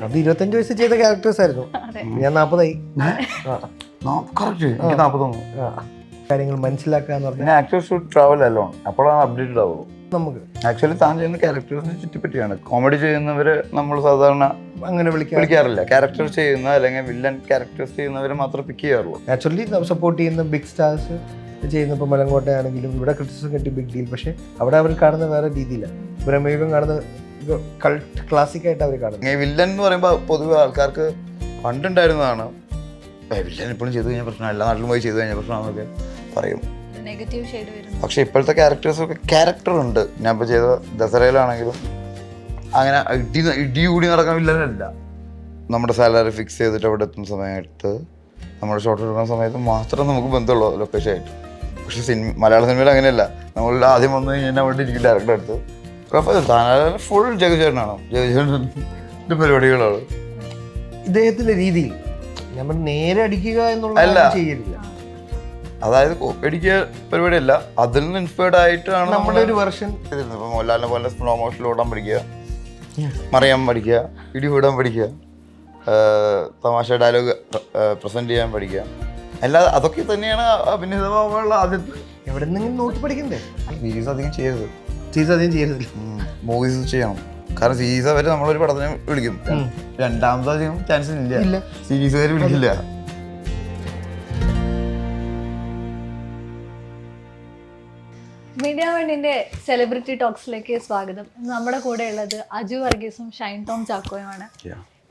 അത് 25 വയസ്സ് ചെയ്ത ക്യാരക്ടേഴ്സ് ആയിരുന്നു. ഞാൻ 40ആയി. കാര്യങ്ങൾ മനസ്സിലാക്കാന്ന് പറഞ്ഞാൽ ആക്ടേഴ്സ് ഷുഡ് ട്രാവൽ അലോൺ, അപ്പോഴാണ് അപ്ഡേറ്റഡ് ആവുള്ളൂ. നമുക്ക് ആക്ച്വലി താൻ ചെയ്യുന്ന ക്യാരക്ടേഴ്സിനെ ചുറ്റിപ്പറ്റിയാണ്. കോമഡി ചെയ്യുന്നവര് നമ്മൾ സാധാരണ അങ്ങനെ വിളിക്കാറില്ല. ക്യാരക്ടർ ചെയ്യുന്ന അല്ലെങ്കിൽ വില്ലൻ ക്യാരക്ടേഴ്സ് ചെയ്യുന്നവരെ മാത്രമേ പിക്ക് ചെയ്യാറുള്ളൂ. നാച്ചുറലി സപ്പോർട്ട് ചെയ്യുന്ന ബിഗ് സ്റ്റാർസ് ചെയ്യുന്ന ഇപ്പോൾ മലങ്കോട്ടയാണെങ്കിലും ഇവിടെ ക്രിറ്റിസിസം കിട്ടി ബിഗ് ഡീൽ. പക്ഷെ അവിടെ അവർ കാണുന്ന വേറെ രീതിയിലാണ്. ബ്രഹ്മയുഗം കാണുന്ന കൾട്ട് ക്ലാസിക് ആയിട്ട് അവർ കാണുന്നത്. ഈ വില്ലൻ എന്ന് പറയുമ്പോൾ പൊതുവെ ആൾക്കാർക്ക് പണ്ടുണ്ടായിരുന്നതാണ് വില്ലൻ ഇപ്പോഴും ചെയ്തു കഴിഞ്ഞാൽ പ്രശ്നം, എല്ലാ നാട്ടിലും പോയി ചെയ്തു കഴിഞ്ഞാൽ പ്രശ്നമാണെന്നൊക്കെ പറയും. പക്ഷെ ഇപ്പോഴത്തെ ക്യാരക്ടേഴ്സൊക്കെ ക്യാരക്ടർ ഉണ്ട്. ഞാൻ ഇപ്പോൾ ചെയ്ത ദസറയിലാണെങ്കിലും അങ്ങനെ ഇടി കൂടി നടക്കാൻ വില്ലനല്ല. നമ്മുടെ സാലറി ഫിക്സ് ചെയ്തിട്ട് അവിടെ എത്തുന്ന സമയത്ത് നമ്മുടെ ഷോട്ട് എടുക്കുന്ന സമയത്ത് മാത്രം നമുക്ക് ബന്ധമുള്ളൂ ലൊക്കേഷൻ ആയിട്ട്. പക്ഷെ മലയാള സിനിമയിൽ അങ്ങനെയല്ല. നമ്മൾ ആദ്യം വന്നു കഴിഞ്ഞാൽ അവിടെ ഇരിക്കും ഡയറക്ടർ അടുത്ത് ഫുൾ ജഗചേട്ടനാണോ, ജഗചേട്ടൻ്റെ പരിപാടികളാണ് ഇദ്ദേഹത്തിന്റെ രീതിയിൽ. നമ്മൾ നേരെ അടിക്കുക എന്നുള്ള ചെയ്യലില്ല. അതായത് അടിക്കുക പരിപാടിയല്ല, അതിൽ നിന്ന് ഇൻസ്പയർഡ് ആയിട്ടാണ് നമ്മുടെ ഒരു വെർഷൻ. ഇപ്പൊ മോഹൻലാലിനെ പോലെ സ്ലോ മോഷനിൽ ഓടാൻ പഠിക്കുക, മറിയാൻ പഠിക്കുക, ഇടി വിടാൻ പഠിക്കുക, തമാശ ഡയലോഗ് പ്രസന്റ് ചെയ്യാൻ പഠിക്കുക. അല്ലാതെ അതൊക്കെ തന്നെയാണ് അഭിനേതാവുള്ള ആദ്യത്തെ. എവിടെ നിന്നെങ്കിലും നോക്കി പഠിക്കണ്ടേ? സീരീസ് അധികം ചെയ്യരുത്. സീരീസ് അധികം ചെയ്യരുത്. മൂവീസ് ചെയ്യണം. കാരണം സീരീസ് വരെ നമ്മളൊരു പടത്തിനെ വിളിക്കും, രണ്ടാമതധികം ചാൻസ് ഇല്ല. സീരീസ് വരെ വിളിക്കില്ല. മീഡിയ വണ്ണിന്റെ സെലിബ്രിറ്റി ടോക്സിലേക്ക് സ്വാഗതം. നമ്മുടെ കൂടെ ഉള്ളത് അജു വർഗീസും ഷൈൻ ടോം ചാക്കോയുമാണ്.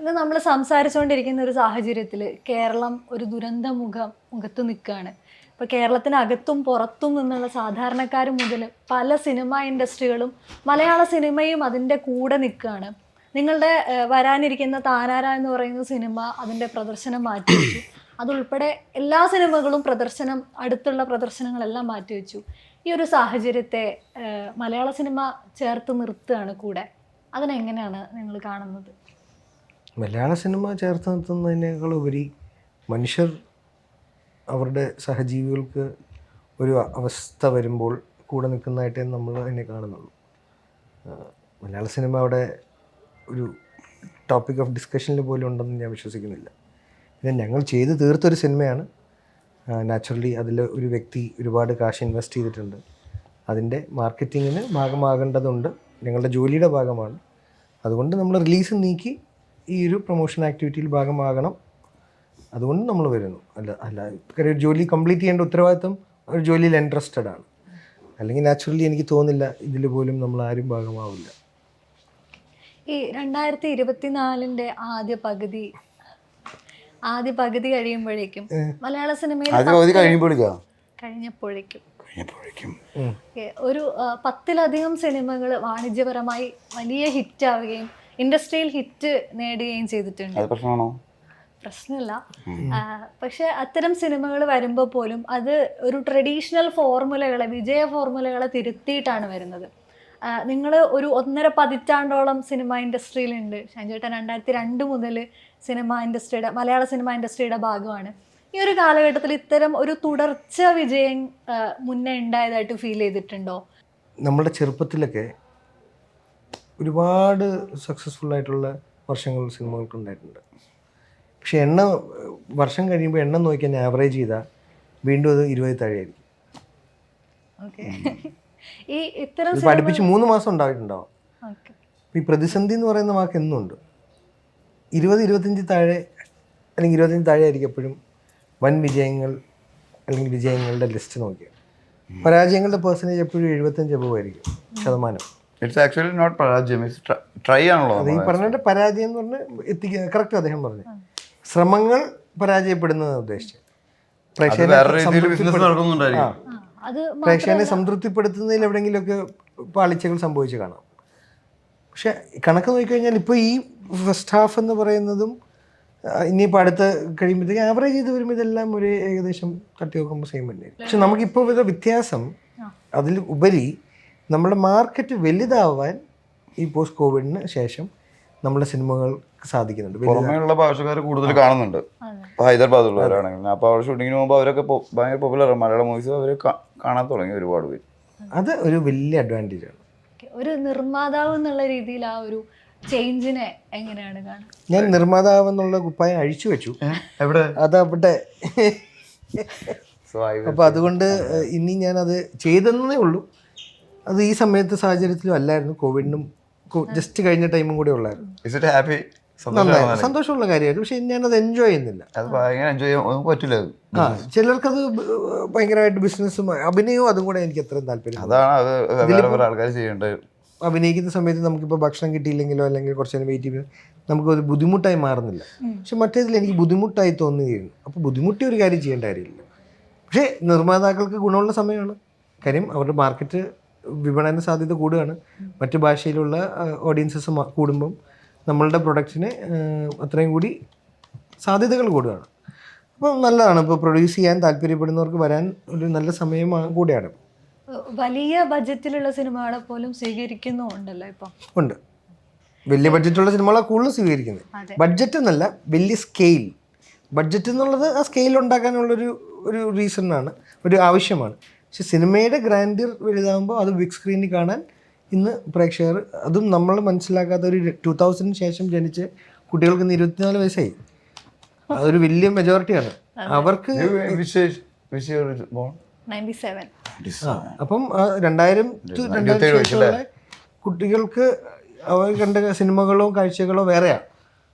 ഇന്ന് നമ്മൾ സംസാരിച്ചുകൊണ്ടിരിക്കുന്ന ഒരു സാഹചര്യത്തിൽ കേരളം ഒരു ദുരന്ത മുഖത്ത് നിൽക്കുകയാണ്. ഇപ്പോൾ കേരളത്തിനകത്തും പുറത്തും നിന്നുള്ള സാധാരണക്കാർ മുതൽ പല സിനിമ ഇൻഡസ്ട്രികളും മലയാള സിനിമയും അതിൻ്റെ കൂടെ നിൽക്കുകയാണ്. നിങ്ങളുടെ വരാനിരിക്കുന്ന താനാര എന്ന് പറയുന്ന സിനിമ അതിൻ്റെ പ്രദർശനം മാറ്റിവെച്ചു. അതുൾപ്പെടെ എല്ലാ സിനിമകളും അടുത്തുള്ള പ്രദർശനങ്ങളെല്ലാം മാറ്റിവെച്ചു. ഈ ഒരു സാഹചര്യത്തെ മലയാള സിനിമ ചേർത്ത് നിർത്തുകയാണ് കൂടെ. അതിനെങ്ങനെയാണ് നിങ്ങൾ കാണുന്നത്? മലയാള സിനിമ ചേർത്ത് നിർത്തുന്നതിനേക്കാൾ ഉപരി മനുഷ്യർ അവരുടെ സഹജീവികൾക്ക് ഒരു അവസ്ഥ വരുമ്പോൾ കൂടെ നിൽക്കുന്നതായിട്ടേ നമ്മൾ അതിനെ കാണുന്നുള്ളൂ. മലയാള സിനിമ അവിടെ ഒരു ടോപ്പിക് ഓഫ് ഡിസ്കഷനിൽ പോലും ഉണ്ടെന്ന് ഞാൻ വിശ്വസിക്കുന്നില്ല. ഇത് ഞങ്ങൾ ചെയ്ത് തീർത്തൊരു സിനിമയാണ്. നാച്ചുറലി അതിൽ ഒരു വ്യക്തി ഒരുപാട് കാശ് ഇൻവെസ്റ്റ് ചെയ്തിട്ടുണ്ട്. അതിൻ്റെ മാർക്കറ്റിങ്ങിന് ഭാഗമാകേണ്ടതുണ്ട്, ഞങ്ങളുടെ ജോലിയുടെ ഭാഗമാണ്. അതുകൊണ്ട് നമ്മൾ റിലീസ് നീക്കി ഈ ഒരു പ്രൊമോഷൻ ആക്ടിവിറ്റിയിൽ ഭാഗമാകണം. അതുകൊണ്ട് നമ്മൾ വരുന്നു. ഒരു ജോലി കംപ്ലീറ്റ് ചെയ്യേണ്ട ഉത്തരവാദിത്വം ഒരു ജോലിയിൽ ഇൻട്രസ്റ്റഡ് ആണ്. അല്ലെങ്കിൽ നാച്ചുറലി എനിക്ക് തോന്നുന്നില്ല ഇതിൽ പോലും നമ്മൾ ആരും ഭാഗമാവില്ല. ഈ 2024 ആദ്യ പകുതി കഴിയുമ്പോഴേക്കും മലയാള സിനിമയിൽ കഴിഞ്ഞപ്പോഴേക്കും ഒരു 10ലധികം സിനിമകൾ വാണിജ്യപരമായി വലിയ ഹിറ്റ് ആവുകയും ഇൻഡസ്ട്രിയിൽ ഹിറ്റ് നേടുകയും ചെയ്തിട്ടുണ്ട്. പ്രശ്നമില്ല. പക്ഷെ അത്തരം സിനിമകൾ വരുമ്പോൾ പോലും അത് ഒരു ട്രഡീഷണൽ ഫോർമുലകളെ, വിജയ ഫോർമുലകളെ തിരുത്തിയിട്ടാണ് വരുന്നത്. നിങ്ങൾ ഒരു 1.5 പതിറ്റാണ്ടോളം സിനിമ ഇൻഡസ്ട്രിയിലുണ്ട്. ഷൈൻചേട്ടൻ 2002 മുതൽ മലയാള സിനിമ ഇൻഡസ്ട്രിയുടെ ഭാഗമാണ്. ഈ ഒരു കാലഘട്ടത്തിൽ ഇത്തരം ഒരു തുടർച്ച വിജയം മുന്നേ ഉണ്ടായതായിട്ട് ഫീൽ ചെയ്തിട്ടുണ്ടോ? നമ്മുടെ ചെറുപ്പത്തിലൊക്കെ ഒരുപാട് സക്സസ്ഫുൾ ആയിട്ടുള്ള വർഷങ്ങൾ സിനിമകൾക്ക് ഉണ്ടായിട്ടുണ്ട്. പക്ഷെ വർഷം കഴിയുമ്പോൾ എണ്ണം നോക്കിയാൽ ആവറേജ് ചെയ്താൽ വീണ്ടും അത് 20 താഴെയായിരിക്കും. അടുപ്പിച്ച് 3 മാസം ഉണ്ടായിട്ടുണ്ടാവും. ഈ പ്രതിസന്ധി എന്ന് പറയുന്ന വാക്ക് എന്നുണ്ട്. 20-25 താഴെ അല്ലെങ്കിൽ 25 താഴെ ആയിരിക്കും എപ്പോഴും വൻ വിജയങ്ങൾ അല്ലെങ്കിൽ വിജയങ്ങളുടെ ലിസ്റ്റ് നോക്കിയാൽ. പരാജയങ്ങളുടെ പെർസെൻറ്റേജ് എപ്പോഴും 75 above ആയിരിക്കും ശതമാനം. ഇറ്റ്സ് ആക്ച്വലി നോട്ട് പരാജയം, ട്രൈ ആണല്ലോ. അത് ഈ പറഞ്ഞ പരാജയം എന്ന് പറഞ്ഞ് എത്തിക്കുക. കറക്റ്റ് അദ്ദേഹം പറഞ്ഞു. ശ്രമങ്ങൾ പരാജയപ്പെടുന്നത് ഉദ്ദേശിച്ചത് പ്രേക്ഷകനെ സംതൃപ്തിപ്പെടുത്തുന്നതിൽ എവിടെയെങ്കിലുമൊക്കെ പാളിച്ചകൾ സംഭവിച്ച് കാണാം. പക്ഷെ കണക്ക് നോക്കിക്കഴിഞ്ഞാൽ ഇപ്പോൾ ഈ ഫസ്റ്റ് ഹാഫ് എന്ന് പറയുന്നതും ഇനിയിപ്പോൾ അടുത്ത് കഴിയുമ്പോഴത്തേക്ക് ആവറേജ് ചെയ്ത് വരുമ്പോൾ ഇതെല്ലാം ഒരു ഏകദേശം തട്ടി നോക്കുമ്പോൾ സെയിം തന്നെയായിരിക്കും. പക്ഷെ നമുക്കിപ്പോൾ ഒരു വ്യത്യാസം അതിൽ ഉപരി നമ്മുടെ മാർക്കറ്റ് വലുതാവാൻ ഈ പോസ്റ്റ് കോവിഡിന് ശേഷം നമ്മുടെ സിനിമകൾക്ക് സാധിക്കുന്നുണ്ട്. പുറമേയുള്ള ഭാഷക്കാർ കൂടുതൽ കാണുന്നുണ്ട്. ഹൈദരാബാദുള്ളവരാണെങ്കിൽ അപ്പോൾ അവർ ഷൂട്ടിങ്ങിന് പോകുമ്പോൾ അവരൊക്കെ ഭയങ്കര പോപ്പുലർ മലയാളം മൂവീസ് അവർ കാണാൻ തുടങ്ങി ഒരുപാട് പേര്. അത് ഒരു വലിയ അഡ്വാൻറ്റേജ് ആണ്. ഒരു നിർമ്മാതാവ് എന്നുള്ള രീതിയിൽ ആ ഒരു ചേഞ്ചിനെ എങ്ങനെയാണ് കാണുന്നത്? ഞാൻ നിർമ്മാതാവെന്നുള്ള കുപ്പായം അഴിച്ചു വെച്ചു. എവിടെ? അതവിടെ. സോ അപ്പോൾ അതുകൊണ്ട് ഇനി ഞാനത് ചെയ്തെന്നേ ഉള്ളൂ. അത് ഈ സമയത്ത് സാഹചര്യത്തിലും അല്ലായിരുന്നു. കോവിഡിനും ജസ്റ്റ് കഴിഞ്ഞ ടൈമും കൂടെ ഉള്ളായിരുന്നു. Is it happy? സന്തോഷമുള്ള കാര്യമായിരുന്നു. പക്ഷെ ഞാനത് എൻജോയ് ചെയ്യുന്നില്ല. അത് ഭയങ്കര എൻജോയ് ചെയ്യാൻ പറ്റില്ല. ആ ചിലർക്കത് ഭയങ്കരമായിട്ട് ബിസിനസ്സും അഭിനയവും അതും കൂടെ എനിക്ക് അത്രയും താല്പര്യം. അതാണ് അത് വേറെ വേറെ ആൾക്കാർ ചെയ്യേണ്ടത്. അഭിനയിക്കുന്ന സമയത്ത് നമുക്കിപ്പോൾ ഭക്ഷണം കിട്ടിയില്ലെങ്കിലോ അല്ലെങ്കിൽ കുറച്ച് നേരം വെയിറ്റ് ചെയ്യുമ്പോൾ നമുക്കൊരു ബുദ്ധിമുട്ടായി മാറുന്നില്ല. പക്ഷെ മറ്റേതിൽ എനിക്ക് ബുദ്ധിമുട്ടായി തോന്നുകയാണ്. അപ്പോൾ ബുദ്ധിമുട്ടി ഒരു കാര്യം ചെയ്യേണ്ട കാര്യമില്ല. പക്ഷേ നിർമ്മാതാക്കൾക്ക് ഗുണമുള്ള സമയമാണ്. കാര്യം അവരുടെ മാർക്കറ്റ് വിപണന സാധ്യത കൂടുകയാണ്. മറ്റു ഭാഷയിലുള്ള ഓഡിയൻസസ് കൂടുമ്പം നമ്മളുടെ പ്രൊഡക്റ്റിന് അത്രയും കൂടി സാധ്യതകൾ കൂടുകയാണ്. അപ്പോൾ നല്ലതാണ്. ഇപ്പോൾ പ്രൊഡ്യൂസ് ചെയ്യാൻ താല്പര്യപ്പെടുന്നവർക്ക് വരാൻ ഒരു നല്ല സമയം കൂടെയാണ്. വലിയ ബഡ്ജറ്റിലുള്ള സിനിമകളെ പോലും സ്വീകരിക്കുന്നുണ്ടല്ലോ ഇപ്പം. ഉണ്ട്. വലിയ ബഡ്ജറ്റുള്ള സിനിമകളാണ് കൂടുതലും സ്വീകരിക്കുന്നത്. ബഡ്ജറ്റ് എന്നല്ല, വലിയ സ്കെയിൽ. ബഡ്ജറ്റ് എന്നുള്ളത് ആ സ്കെയിൽ ഉണ്ടാക്കാനുള്ളൊരു റീസണാണ്, ഒരു ആവശ്യമാണ്. പക്ഷെ സിനിമയുടെ ഗ്രാൻഡിയർ വലുതാകുമ്പോൾ അത് ബിഗ് സ്ക്രീനിൽ കാണാൻ ഇന്ന് പ്രേക്ഷകർ, അതും നമ്മൾ മനസ്സിലാക്കാത്ത ഒരു 2000 ശേഷം ജനിച്ച് കുട്ടികൾക്ക് ഇന്ന് 24 വയസ്സായി. അതൊരു വലിയ മെജോറിറ്റിയാണ്. അവർക്ക് 97. അപ്പം 2000 to 2000 ശേഷമുള്ള കുട്ടികൾക്ക് അവർ കണ്ട സിനിമകളോ കാഴ്ചകളോ വേറെയാണ്.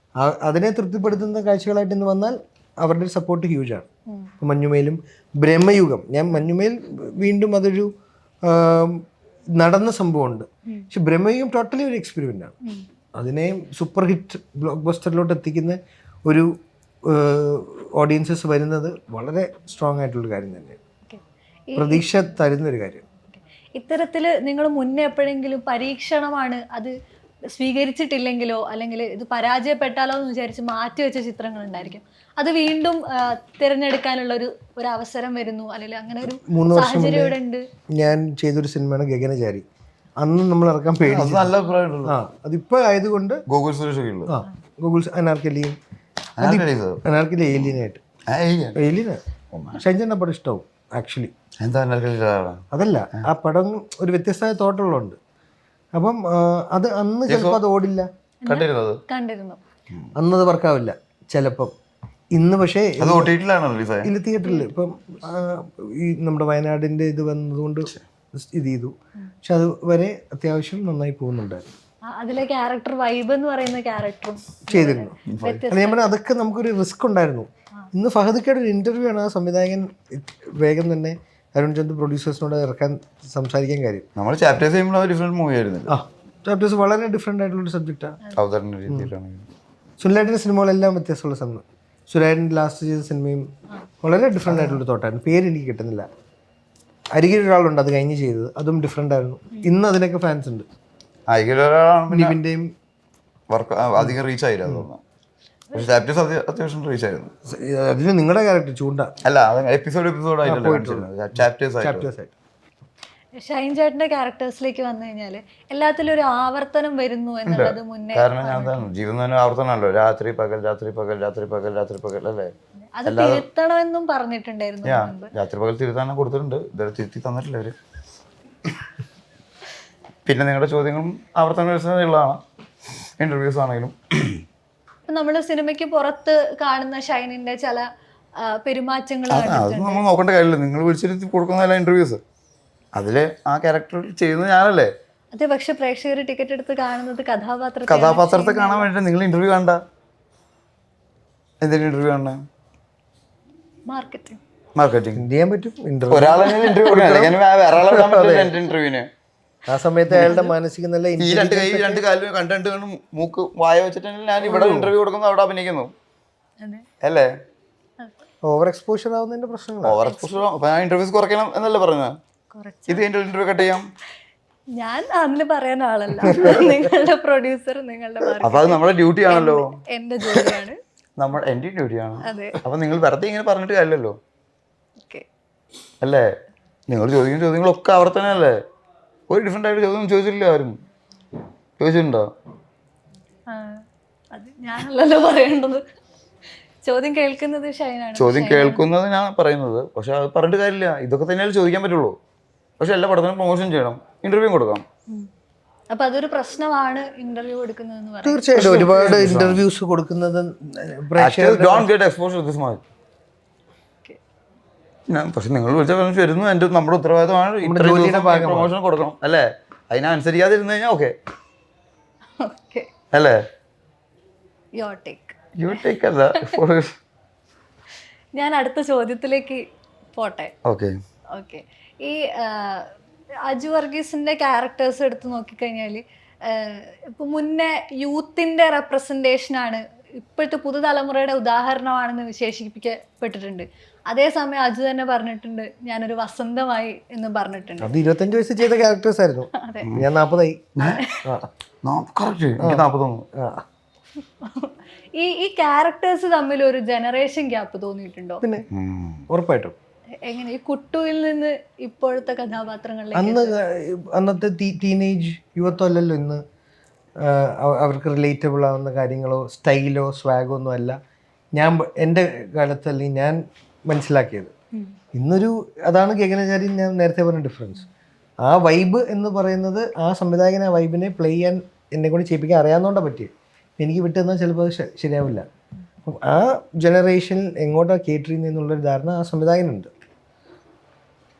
അതിനെ തൃപ്തിപ്പെടുത്തുന്ന കാഴ്ചകളായിട്ട് ഇന്ന് വന്നാൽ അവരുടെ സപ്പോർട്ട് ഹ്യൂജാണ്. ഇപ്പം മഞ്ഞുമേലും ബ്രഹ്മയുഗം, ഞാൻ മഞ്ഞുമേൽ വീണ്ടും അതൊരു നടന്ന സംഭവമുണ്ട്. പക്ഷെ ബ്രഹ്മയുഗം ടോട്ടലി ഒരു എക്സ്പെരിമെൻ്റാണ്. അതിനെ സൂപ്പർ ഹിറ്റ് ബ്ലോക്ക് ബസ്റ്ററിലോട്ട് എത്തിക്കുന്ന ഒരു ഓഡിയൻസസ് വരുന്നത് വളരെ സ്ട്രോങ് ആയിട്ടുള്ള കാര്യം തന്നെയാണ്. പ്രതീക്ഷ തരുന്നൊരു കാര്യം. ഇത്തരത്തിൽ നിങ്ങൾ മുന്നേ എപ്പോഴെങ്കിലും പരീക്ഷണമാണ് അത് സ്വീകരിച്ചിട്ടില്ലെങ്കിലോ അല്ലെങ്കിൽ ഇത് പരാജയപ്പെട്ടാലോ എന്ന് വിചാരിച്ച് മാറ്റിവെച്ച ചിത്രങ്ങൾ ഉണ്ടായിരിക്കും, അത് വീണ്ടും തിരഞ്ഞെടുക്കാനുള്ള ഒരു അവസരം വരുന്നു, അല്ലെങ്കിൽ അങ്ങനെ ഒരു 3 വർഷം സാഹചര്യം ഇവിടെ ഉണ്ട്? ഞാൻ ചെയ്തൊരു സിനിമയാണ് ഗഗനചാരി. അന്ന് നമ്മൾ ഇറക്കാൻ പേടിച്ചു. നല്ല അഭിപ്രായമുള്ളൂ. അതിപ്പോൾ ആയതുകൊണ്ട് ഗൂഗിൾ സുരേഷ് ഗൂഗിൾ അനാർക്കലിയും അനാർക്കലി ഏലിയനായിട്ട് ഏലിയന് ഷൈൻചാൻ പടം ഇഷ്ടമാവും ആക്ച്വലി. എന്താ അതല്ല, ആ പടം ഒരു വ്യത്യസ്തമായ തോട്ടുള്ളതുണ്ട്. അപ്പം അത് അന്ന് ചിലപ്പോൾ അത് ഓടില്ല, കണ്ടിരുന്നു, അന്നത് വർക്കാവില്ല ചിലപ്പം. ഇന്ന് പക്ഷേ ഇല്ല, തിയേറ്ററിൽ ഇപ്പം ഈ നമ്മുടെ വയനാടിൻ്റെ ഇത് വന്നതുകൊണ്ട് ഇത് ചെയ്തു. പക്ഷെ അത് വരെ അത്യാവശ്യം നന്നായി പോകുന്നുണ്ടായിരുന്നു. അതിലെ ക്യാരക്ടർ വൈബ് എന്ന് പറയുന്ന ക്യാരക്ടറും ചെയ്തിരുന്നു. ഞാൻ പറഞ്ഞാൽ അതൊക്കെ നമുക്കൊരു റിസ്ക് ഉണ്ടായിരുന്നു. ഇന്ന് ഫഹദിക്കയുടെ ഒരു ഇൻ്റർവ്യൂ ആണ് ആ സംവിധായകൻ വേഗം തന്നെ അരുൺ ചന്ദ് പ്രൊഡ്യൂസേഴ്സിനോട് ഇറക്കാൻ സംസാരിക്കാൻ കാര്യം. നമ്മൾ ചാപ്റ്റേഴ്സ് ചെയ്യുമ്പോൾ ഡിഫറെൻറ്റ് മൂവി ആയിരുന്നു. ചാപ്റ്റേഴ്സ് വളരെ ഡിഫറെൻ്റ് ആയിട്ടുള്ളൊരു സബ്ജക്റ്റാണ്. സുനിലേട്ടൻ്റെ സിനിമകളെല്ലാം വ്യത്യാസമുള്ള സമയം. സുരേട്ടൻ ലാസ്റ്റ് ചെയ്ത സിനിമയും വളരെ ഡിഫറെൻ്റ് ആയിട്ടുള്ള തോട്ടായിരുന്നു. പേര് എനിക്ക് കിട്ടുന്നില്ല. അരികിൽ ഒരാളുണ്ട് അത് കഴിഞ്ഞ് ചെയ്തത്, അതും ഡിഫറെൻ്റ് ആയിരുന്നു. ഇന്ന് അതിനൊക്കെ ഫാൻസ് ഉണ്ട്. നിവിൻ്റെയും വർക്ക് അധികം റീച്ച് ആയില്ല. അത്യാവശ്യം റീച്ച് ആയിരുന്നു. അതിന് നിങ്ങളുടെ ക്യാരക്ടർ ചൂണ്ട അല്ല, എപ്പിസോഡ് ആയിട്ട് ഷൈൻ ചേട്ടന്റെ ക്യാരക്ടേഴ്സിലേക്ക് വന്നു കഴിഞ്ഞാൽ എല്ലാത്തിലും ഒരു ആവർത്തനം വരുന്നു എന്നുള്ളത് മുന്നേ. കാരണം ഞാൻ ജീവിതം തന്നെ ആവർത്തനമല്ലോ. രാത്രി പകൽ രാത്രി പകൽ രാത്രി പകൽ രാത്രി പകൽ അല്ലേ. അത് തിരുത്തണമെന്നും പറഞ്ഞിട്ടുണ്ടായിരുന്നു. രാത്രി പകൽ തിരുത്താൻ കൊടുത്തിട്ടുണ്ട്, ഇതുവരെ തിരുത്തി തന്നിട്ടില്ല അവര്. പിന്നെ നിങ്ങളുടെ ചോദ്യങ്ങളും ആവർത്തനമുള്ളതാണ്, ഇന്റർവ്യൂസ് ആണെങ്കിലും. നമ്മള് സിനിമയ്ക്ക് പുറത്ത് കാണുന്ന ഷൈനിന്റെ ചില പെരുമാറ്റങ്ങൾ അത് നമ്മൾ നോക്കേണ്ട കാര്യമില്ല. നിങ്ങൾ വിളിച്ചിരുത്തി കൊടുക്കുന്നതല്ല ഇന്റർവ്യൂസ്, അതില് ആ ക്യാരക്ടർ ചെയ്യുന്നത് ഞാനല്ലേ. അതെ, പക്ഷെ പ്രേക്ഷകർ ടിക്കറ്റ് എടുത്ത് കാണുന്നത് കഥാപാത്രത്തെ കാണാൻ വേണ്ടി. നിങ്ങൾ ഇന്റർവ്യൂ കണ്ട എന്തെങ്കിലും ഇന്റർവ്യൂ കാണ മാർക്കറ്റിംഗ് ചെയ്യാൻ പറ്റും. ഒരാളെ ഇന്റർവ്യൂവിന് ആ സമയത്ത് അയാളുടെ മാനസിക നില ഈ രണ്ട് കാലും കണ്ടു മൂക്ക് വായ വെച്ചിട്ടുണ്ടെങ്കിൽ ഞാൻ ഇവിടെ ഇന്റർവ്യൂ കൊടുക്കുന്നു, അവിടെ അഭിനയിക്കുന്നു അല്ലേ. ഓവർ എക്സ്പോഷർ ആവുന്നതിന്റെ പ്രശ്നങ്ങൾ. ഓവർ എക്സ്പോഷർ ഞാൻ ഇന്റർവ്യൂസ് കുറയ്ക്കണം എന്നല്ലേ പറഞ്ഞത്. ഇത് ഇന്റർവ്യൂ കട്ട് ചെയ്യാം. ഞാൻ അതിന് പറയാൻ ആളല്ല, നിങ്ങളുടെ പ്രൊഡ്യൂസർ, നിങ്ങളുടെ. അപ്പൊ അത് നമ്മുടെ ഡ്യൂട്ടി ആണല്ലോ, എന്റെ ജോലിയാണ്, എന്റെ ഡ്യൂട്ടിയാണ്. അപ്പൊ നിങ്ങൾ വെറുതെ ഇങ്ങനെ പറഞ്ഞിട്ട് കാര്യമല്ലോ അല്ലേ. നിങ്ങൾ ചോദിക്കുന്ന ചോദ്യങ്ങളൊക്കെ ആവർത്തനല്ലേ. ഒരു ഡിഫറെന്റ് ആയിട്ട് ചോദ്യം ചോദിച്ചിട്ടില്ല ആരും. ചോദിച്ചിട്ടുണ്ടോ? ഞാനല്ലല്ലോ പറയേണ്ടത്. ചോദ്യം കേൾക്കുന്നത് ഷൈനാണ്. ചോദ്യം കേൾക്കുന്നത് ഞാൻ പറയുന്നത്. പക്ഷെ അത് പറഞ്ഞിട്ട് കാര്യമില്ല. ഇതൊക്കെ തന്നെയല്ലേ ചോദിക്കാൻ പറ്റുള്ളൂ. പക്ഷെ എല്ലാ പടത്തിനും പ്രൊമോഷൻ ചെയ്യണം, ഇന്റർവ്യൂ കൊടുക്കാം. അപ്പൊ അതൊരു പ്രശ്നമാണ് ഇന്റർവ്യൂ എടുക്കുന്നതെന്ന് പറയുന്നത്. തീർച്ചയായിട്ടും ഒരുപാട് ഇന്റർവ്യൂസ് കൊടുക്കുന്നത് don't get exposure this much. പക്ഷെ നിങ്ങൾ വിളിച്ചാൽ വരുന്നു, എൻ്റെ നമ്മുടെ ഉത്തരവാദിത്തമാണ് പ്രൊമോഷൻ കൊടുക്കണം അല്ലേ? അതിനനുസരിക്കാതിരുന്നു കഴിഞ്ഞാൽ ഓക്കെ അല്ലേ? യു ടേക്ക് അല്ല. ഞാൻ അടുത്ത ചോദ്യത്തിലേക്ക് പോട്ടെ. ഓക്കെ. ഈ അജു വർഗീസിന്റെ ക്യാരക്ടേഴ്സ് എടുത്ത് നോക്കിക്കഴിഞ്ഞാൽ ഇപ്പൊ മുന്നേ യൂത്തിന്റെ റെപ്രസെന്റേഷനാണ്, ഇപ്പോഴത്തെ പുതുതലമുറയുടെ ഉദാഹരണമാണെന്ന് വിശേഷിപ്പിക്കപ്പെട്ടിട്ടുണ്ട്. അതേസമയം അജു തന്നെ പറഞ്ഞിട്ടുണ്ട് ഞാനൊരു വസന്തമായി എന്ന് പറഞ്ഞിട്ടുണ്ട്. അത് 25 വയസ്സ് ചെയ്ത ക്യാരക്ടേഴ്സ് ആയിരുന്നു. ഞാൻ 40 ഈ ക്യാരക്ടേഴ്സ് തമ്മിൽ ഒരു ജനറേഷൻ ഗ്യാപ്പ് തോന്നിയിട്ടുണ്ടോ? പിന്നെ ഉറപ്പായിട്ടും. എങ്ങനെ ഈ കുട്ടുവിൽ നിന്ന് ഇപ്പോഴത്തെ കഥാപാത്രങ്ങളിലേക്ക്? അന്നത്തെ ടീനേജ് യുവത്വമല്ലല്ലോ ഇന്ന്. അവർക്ക് റിലേറ്റബിൾ ആവുന്ന കാര്യങ്ങളോ സ്റ്റൈലോ സ്വാഗോ ഒന്നും അല്ല എൻ്റെ കാലത്ത് അല്ലെങ്കിൽ ഞാൻ മനസ്സിലാക്കിയത്. ഇന്നൊരു അതാണ് ഗഗനചാരി ഞാൻ നേരത്തെ പറഞ്ഞ ഡിഫറൻസ്. ആ വൈബ് എന്ന് പറയുന്നത് ആ സംവിധായകൻ ആ വൈബിനെ പ്ലേ ചെയ്യാൻ എന്നെ കൊണ്ട് ചെയ്യിപ്പിക്കാൻ അറിയാവുന്നതുകൊണ്ടാണ് പറ്റിയത്. എനിക്ക് വിട്ടുതന്നാൽ ചിലപ്പോൾ അത് ശരിയാവില്ല. അപ്പം ആ ജനറേഷനിൽ എങ്ങോട്ടാണ് കേറ്റർ ചെയ്യുന്നത് എന്നുള്ളൊരു ധാരണ ആ സംവിധായകനുണ്ട്.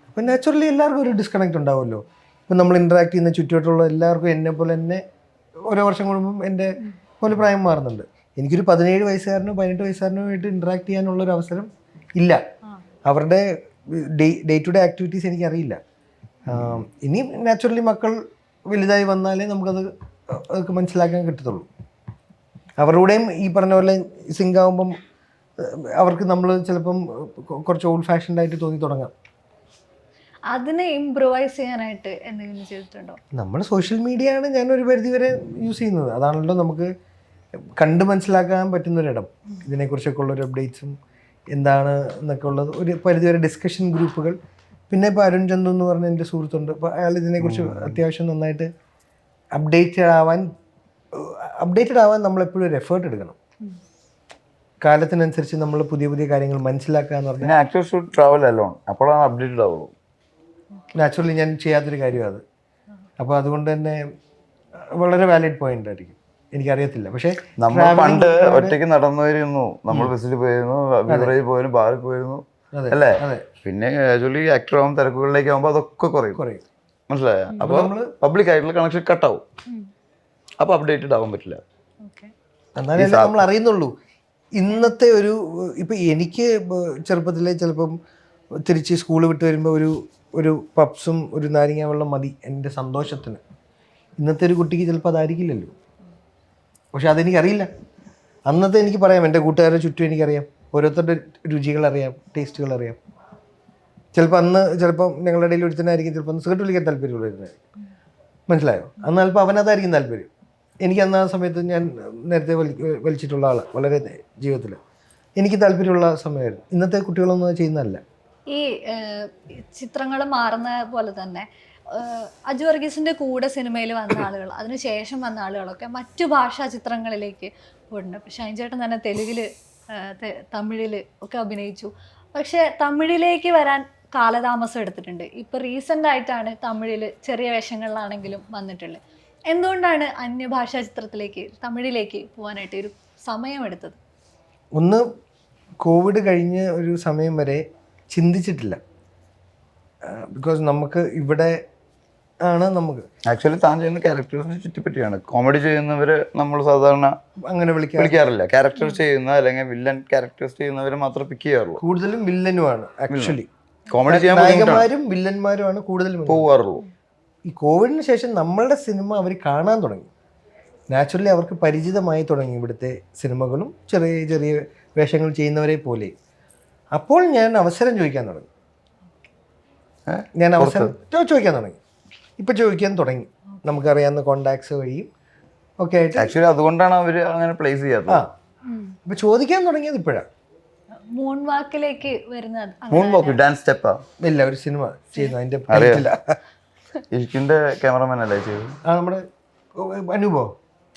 അപ്പം നാച്ചുറലി എല്ലാവർക്കും ഒരു ഡിസ്കണക്ട് ഉണ്ടാവുമല്ലോ. ഇപ്പം നമ്മൾ ഇൻട്രാക്ട് ചെയ്യുന്ന ചുറ്റുവട്ടുള്ള എല്ലാവർക്കും എന്നെ പോലെ തന്നെ ഓരോ വർഷം കൂടുമ്പം എൻ്റെ പോലെ പ്രായം മാറുന്നുണ്ട്. എനിക്കൊരു 17 വയസ്സുകാരനോ 18 വയസ്സുകാരനോ ആയിട്ട് ഇൻട്രാക്ട് ചെയ്യാനുള്ളൊരു അവസരം ഇല്ല. അവരുടെ ഡേ ടു ഡേ ആക്ടിവിറ്റീസ് എനിക്കറിയില്ല. ഇനി നാച്ചുറലി മക്കൾ വലുതായി വന്നാലേ നമുക്കത് അതൊക്കെ മനസ്സിലാക്കാൻ കിട്ടത്തുള്ളൂ. അവരുടെയും ഈ പറഞ്ഞ പോലെ സിങ്ക് ആകുമ്പം അവർക്ക് നമ്മൾ ചിലപ്പം കുറച്ച് ഓൾഡ് ഫാഷൻഡ് ആയിട്ട് തോന്നി തുടങ്ങാം. അതിനെ ഇംപ്രൂവൈസ് ചെയ്യാനായിട്ട് എന്തെങ്കിലും ചെയ്തിട്ടുണ്ടോ? നമ്മൾ സോഷ്യൽ മീഡിയ ആണ് ഞാനൊരു പരിധി വരെ യൂസ് ചെയ്യുന്നത്. അതാണല്ലോ നമുക്ക് കണ്ട് മനസ്സിലാക്കാൻ പറ്റുന്നൊരിടം. ഇതിനെക്കുറിച്ചൊക്കെ ഉള്ളൊരു അപ്ഡേറ്റ്സും എന്താണ് എന്നൊക്കെ ഉള്ളത് ഒരു പരിധിവരെ ഡിസ്കഷൻ ഗ്രൂപ്പുകൾ. പിന്നെ ഇപ്പോൾ അരുൺ ചന്തു എന്ന് പറഞ്ഞ എൻ്റെ സുഹൃത്തുണ്ട്. അപ്പോൾ അയാൾ ഇതിനെക്കുറിച്ച് അത്യാവശ്യം നന്നായിട്ട് അപ്ഡേറ്റഡ് ആവാൻ നമ്മളെപ്പോഴും ഒരു എഫേർട്ട് എടുക്കണം. കാലത്തിനനുസരിച്ച് നമ്മൾ പുതിയ പുതിയ കാര്യങ്ങൾ മനസ്സിലാക്കുക എന്ന് പറഞ്ഞാൽ ആക്ടേഴ്സ് ഷുഡ് ട്രാവൽ അലോൺ, അപ്പോഴാണ് അപ്ഡേറ്റഡ് ആവുള്ളൂ. നാച്ചുറലി ഞാൻ ചെയ്യാത്തൊരു കാര്യമാണ് അത്. അപ്പോൾ അതുകൊണ്ട് തന്നെ വളരെ വാലിഡ് പോയിന്റ് ആയിരിക്കും. എനിക്കറിയത്തില്ല. പക്ഷേ നമ്മൾ പണ്ട് ഒറ്റയ്ക്ക് നടന്നു വരുന്നു, നമ്മൾ ബസ്സിൽ പോയിരുന്നു, ബിവറേജിൽ പോയിരുന്നു, ബാറിൽ പോയിരുന്നു അല്ലേ? പിന്നെ ആക്ച്വലി ആക്ടർ ആകുമ്പോൾ തിരക്കുകളിലേക്ക് ആകുമ്പോൾ അതൊക്കെ കുറയും. മനസ്സിലായ? അപ്പോൾ പബ്ലിക് ആയിട്ടുള്ള കണക്ഷൻ കട്ടാവും. അപ്പോൾ അപ്ഡേറ്റഡ് ആവാൻ പറ്റില്ല. എന്നാലേ നമ്മൾ അറിയുന്നുള്ളൂ. ഇന്നത്തെ ഒരു ഇപ്പം എനിക്ക് ചെറുപ്പത്തിലെ ചിലപ്പം തിരിച്ച് സ്കൂൾ വിട്ട് വരുമ്പോൾ ഒരു പപ്സും ഒരു നാരങ്ങ വെള്ളം മതി എൻ്റെ സന്തോഷത്തിന്. ഇന്നത്തെ ഒരു കുട്ടിക്ക് ചിലപ്പോൾ അതായിരിക്കില്ലല്ലോ. പക്ഷെ അതെനിക്കറിയില്ല. അന്നത്തെ എനിക്ക് പറയാം, എൻ്റെ കൂട്ടുകാരുടെ ചുറ്റും എനിക്കറിയാം, ഓരോരുത്തരുടെ രുചികളറിയാം, ടേസ്റ്റുകളറിയാം. ചിലപ്പം ഞങ്ങളുടെ ഇടയിൽ ഒരുത്തനായിരിക്കും ചിലപ്പോൾ ഒന്ന് സിഗരറ്റ് വലിക്കാൻ താല്പര്യമുള്ളവരുന്നായിരിക്കും. മനസ്സിലായോ? അന്ന് ചിലപ്പോൾ അവനതായിരിക്കും താല്പര്യം. എനിക്ക് അന്ന് ആ സമയത്ത് ഞാൻ നേരത്തെ വലിച്ചിട്ടുള്ള ആളാണ് വളരെ ജീവിതത്തിൽ. എനിക്ക് താല്പര്യമുള്ള സമയമായിരുന്നു. ഇന്നത്തെ കുട്ടികളൊന്നും ചെയ്യുന്നതല്ല. ഈ ചിത്രങ്ങൾ മാറുന്ന പോലെ തന്നെ അജു വർഗീസിൻ്റെ കൂടെ സിനിമയിൽ വന്ന ആളുകൾ, അതിനുശേഷം വന്ന ആളുകളൊക്കെ മറ്റു ഭാഷാ ചിത്രങ്ങളിലേക്ക് പോയിട്ടുണ്ട്. ഇപ്പോൾ ഷൈൻ ചേട്ടൻ തന്നെ തെലുങ്കിൽ, തമിഴിൽ ഒക്കെ അഭിനയിച്ചു. പക്ഷേ തമിഴിലേക്ക് വരാൻ കാലതാമസം എടുത്തിട്ടുണ്ട്. ഇപ്പോൾ റീസെൻ്റ് ആയിട്ടാണ് തമിഴിൽ ചെറിയ വേഷങ്ങളിലാണെങ്കിലും വന്നിട്ടുള്ളത്. എന്തുകൊണ്ടാണ് അന്യഭാഷാ ചിത്രത്തിലേക്ക്, തമിഴിലേക്ക് പോകാനായിട്ട് ഒരു സമയമെടുത്തത്? ഒന്ന്, കോവിഡ് കഴിഞ്ഞ ഒരു സമയം വരെ ചിന്തിച്ചിട്ടില്ല. ബിക്കോസ് നമുക്ക് ഇവിടെ ആണ് നമുക്ക് ആക്ച്വലി താൻ ചെയ്യുന്ന ക്യാരക്ടേഴ്സിനെ ചുറ്റിപ്പറ്റിയാണ്. കോമഡി ചെയ്യുന്നവര് നമ്മൾ സാധാരണ അങ്ങനെ വിളിക്കാറില്ല. ക്യാരക്ടർ ചെയ്യുന്ന അല്ലെങ്കിൽ വില്ലൻ ക്യാരക്ടേഴ്സ് ചെയ്യുന്നവരെ മാത്രമേ പിക്ക് ചെയ്യാറുള്ളൂ. കൂടുതലും വില്ലനുമാണ് ആക്ച്വലി. കോമഡി ചെയ്യാൻ നായകന്മാരും വില്ലന്മാരുമാണ് കൂടുതലും പോവാറുള്ളൂ. ഈ കോവിഡിന് ശേഷം നമ്മളുടെ സിനിമ അവർ കാണാൻ തുടങ്ങി. നാച്ചുറലി അവർക്ക് പരിചിതമായി തുടങ്ങി ഇവിടുത്തെ സിനിമകളും ചെറിയ ചെറിയ വേഷങ്ങൾ ചെയ്യുന്നവരെ പോലെ. അപ്പോൾ ഞാൻ അവസരം ചോദിക്കാൻ തുടങ്ങി. ചോദിക്കാൻ തുടങ്ങി. ഇപ്പം ചോദിക്കാൻ തുടങ്ങി. നമുക്കറിയാവുന്ന കോണ്ടാക്ട്സ് വഴിയും ഒക്കെ ആയിട്ട്. ആക്ച്വലി അതുകൊണ്ടാണ് അവർ അങ്ങനെ പ്ലേസ് ചെയ്യാത്തത്. ഇപ്പം ചോദിക്കാൻ തുടങ്ങിയത് ഇപ്പോഴാണ്. മൂൺ വാക്കിലേക്ക് വരുന്നത്. ഡാൻസ് സ്റ്റെപ്പാ ഇല്ല, ഒരു സിനിമ ചെയ്യുന്നു. അതിൻ്റെ ഇരിക്കിന്റെ ക്യാമറമാൻ അല്ലേ ചെയ്തത്? നമ്മുടെ അനൂപോ?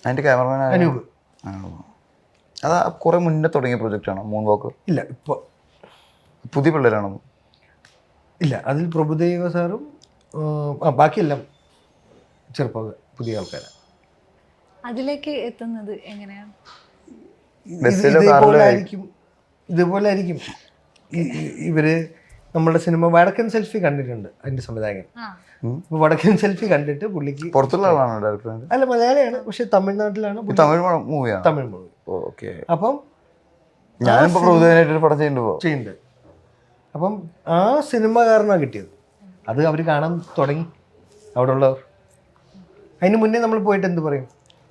അതിന്റെ ക്യാമറമാൻ അനൂപ്. അതാ കുറെ മുന്നേ തുടങ്ങിയ പ്രൊജക്റ്റ് ആണോ മൂൺ വാക്ക്? ഇല്ല, ഇപ്പോൾ പുതിയ പിള്ളേരാണോ? ഇല്ല, അതിൽ പ്രഭുദേവ സാറും ബാക്കിയെല്ലാം ചെറുപ്പം പുതിയ ആൾക്കാരാണ്. അതിലേക്ക് എത്തുന്നത് എങ്ങനെയാണ്? ഇതുപോലെ ആയിരിക്കും ഇവര് നമ്മളുടെ സിനിമ വടക്കൻ സെൽഫി കണ്ടിട്ടുണ്ട്. അതിന്റെ സംവിധായകൻ വടക്കൻ സെൽഫി കണ്ടിട്ട് പുള്ളിക്ക് പുറത്തുള്ള ആളാണ് ഡയറക്ടർ? അല്ല, മലയാളിയാണ്, പക്ഷെ തമിഴ്നാട്ടിലാണ്. തമിഴ് മൂവിയാണ്. തമിഴ് മൂവി. ഓക്കെ. അപ്പം ഞാനിപ്പോ പ്രഭുദേവനായിട്ടൊരു പടം ചെയ്യുന്നുണ്ട്. അപ്പം ആ സിനിമ കാരണമാണ് കിട്ടിയത്. അത് അവർ കാണാൻ തുടങ്ങി അവിടെ ഉള്ളവർ. അതിന് മുന്നേ നമ്മൾ പോയിട്ട് എന്ത് പറയും,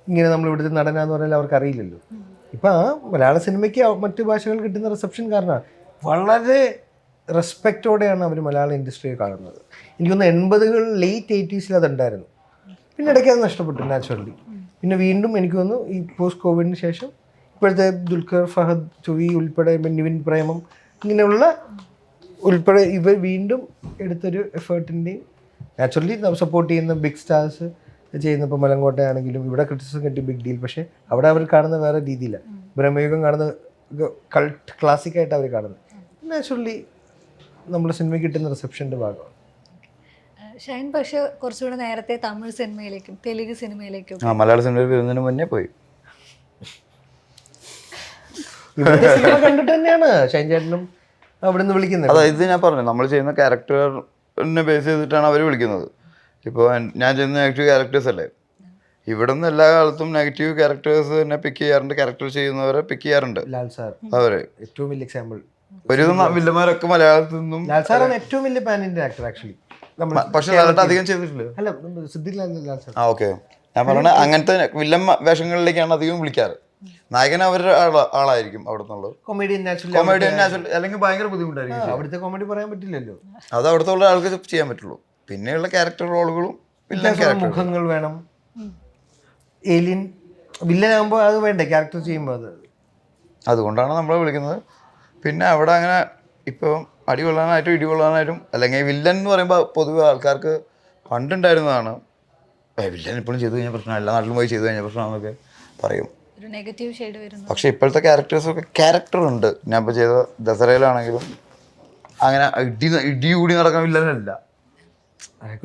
ഇങ്ങനെ നമ്മൾ ഇവിടുത്തെ നടനാന്ന് പറഞ്ഞാൽ അവർക്ക് അറിയില്ലല്ലോ. ഇപ്പം ആ മലയാള സിനിമയ്ക്ക് മറ്റു ഭാഷകൾ കിട്ടുന്ന റിസപ്ഷൻ കാരണമാണ്. വളരെ റെസ്പെക്റ്റോടെയാണ് അവർ മലയാള ഇൻഡസ്ട്രിയെ കാണുന്നത്. എനിക്കൊന്ന് 80s ലേറ്റ് 80s അതുണ്ടായിരുന്നു. പിന്നെ ഇടയ്ക്ക് അത് നഷ്ടപ്പെട്ടു നാച്ചുറലി. പിന്നെ വീണ്ടും എനിക്ക് തോന്നുന്നു ഈ പോസ്റ്റ് കോവിഡിന് ശേഷം ഇപ്പോഴത്തെ ദുൽഖർ, ഫഹദ്, ചുവി ഉൾപ്പെടെ നിവിൻ പ്രേമം ഇങ്ങനെയുള്ള ഉൾപ്പെടെ ഇവർ വീണ്ടും എടുത്തൊരു എഫേർട്ടിൻ്റെയും നാച്ചുറലി സപ്പോർട്ട് ചെയ്യുന്ന ബിഗ് സ്റ്റാർസ് ചെയ്യുന്ന, ഇപ്പോൾ മലങ്കോട്ടയാണെങ്കിലും ഇവിടെ ക്രിറ്റിസിസം കിട്ടി, ബിഗ് ഡീൽ. പക്ഷേ അവിടെ അവർ കാണുന്ന വേറെ രീതിയിലാണ്. ബ്രഹ്മയുഗം കാണുന്ന കൾട്ട് ക്ലാസിക്കായിട്ട് അവർ കാണുന്നത്. നാച്ചുറലി നമ്മുടെ സിനിമയ്ക്ക് കിട്ടുന്ന റിസപ്ഷൻ്റെ ഭാഗമാണ്. ഷൈൻ പക്ഷെ കുറച്ചുകൂടെ നേരത്തെ തമിഴ് സിനിമയിലേക്കും തെലുങ്ക് സിനിമയിലേക്കും മലയാള സിനിമയിൽ വരുന്നതിന് മുന്നേ പോയി. സിനിമ കണ്ടിട്ട് തന്നെയാണ് ഷൈൻ ചേട്ടനും അവിടെ നിന്ന് വിളിക്കുന്നത്. അതായത് ഞാൻ പറഞ്ഞു, നമ്മൾ ചെയ്യുന്ന ക്യാരക്ടറിനെ ബേസ് ചെയ്തിട്ടാണ് അവർ വിളിക്കുന്നത്. ഇപ്പോൾ ഞാൻ ചെയ്യുന്ന നെഗറ്റീവ് ക്യാരക്ടേഴ്സ് അല്ലേ, ഇവിടെ നിന്ന് എല്ലാ കാലത്തും നെഗറ്റീവ് ക്യാരക്ടേഴ്സ് തന്നെ പിക്ക് ചെയ്യാറുണ്ട്. ക്യാരക്ടർ ചെയ്യുന്നവരെ പിക്ക് ചെയ്യാറുണ്ട്. ലാൽ സാർ അവര് ഏറ്റവും വലിയ എക്സാമ്പിൾ. ഒരു വില്ലന്മാരൊക്കെ മലയാളത്തിൽ നിന്നും. ലാൽ സാറാണ് ഏറ്റവും വലിയ പാൻ ഇന്ത്യൻ ആക്ടർ ആക്ച്വലി. പക്ഷെ ലാലേട്ടൻ അധികം ചെയ്തിട്ടില്ല. അല്ല, സിദ്ദിഖ് ലാൽ സാർ. ഓക്കെ. ഞാൻ പറഞ്ഞ അങ്ങനത്തെ വില്ലൻ വേഷങ്ങളിലേക്കാണ് അധികം വിളിക്കാറ്. നായകൻ അവരുടെ ആളായിരിക്കും അവിടെ നിന്നുള്ളത്. കൊമേഡിയൻ നാച്ചുറൽ അല്ലെങ്കിൽ ഭയങ്കര ബുദ്ധിമുട്ടായിരിക്കും. അവിടുത്തെ കോമഡി പറയാൻ പറ്റില്ലല്ലോ. അത് അവിടുത്തെ ഉള്ള ആൾക്ക് ചെയ്യാൻ പറ്റുള്ളൂ. പിന്നെയുള്ള ക്യാരക്ടർ റോളുകളും മുഖങ്ങൾ വേണം. ഏലിയൻ വില്ലനാകുമ്പോൾ അത് വേണ്ടേ ക്യാരക്ടർ ചെയ്യുമ്പോൾ. അതുകൊണ്ടാണ് നമ്മളെ വിളിക്കുന്നത്. പിന്നെ അവിടെ അങ്ങനെ ഇപ്പോൾ അടി കൊള്ളാനായിട്ടും ഇടി കൊള്ളാനായിട്ടും, അല്ലെങ്കിൽ വില്ലൻ എന്ന് പറയുമ്പോൾ പൊതുവെ ആൾക്കാർക്ക് പണ്ടുണ്ടായിരുന്നതാണ്, വില്ലൻ ഇപ്പോഴും ചെയ്തു കഴിഞ്ഞാൽ പ്രശ്നമാണ്, എല്ലാ നാട്ടിലും പോയി ചെയ്തു കഴിഞ്ഞാൽ പ്രശ്നമാണെന്നൊക്കെ പറയും. പക്ഷെ ഇപ്പോഴത്തെ ക്യാരക്ടേഴ്സൊക്കെ ക്യാരക്ടറുണ്ട്. ഞാൻ ഇപ്പോൾ ചെയ്ത ദസറയിലാണെങ്കിലും അങ്ങനെ ഇടി കൂടി നടക്കാൻ വില്ലനല്ല.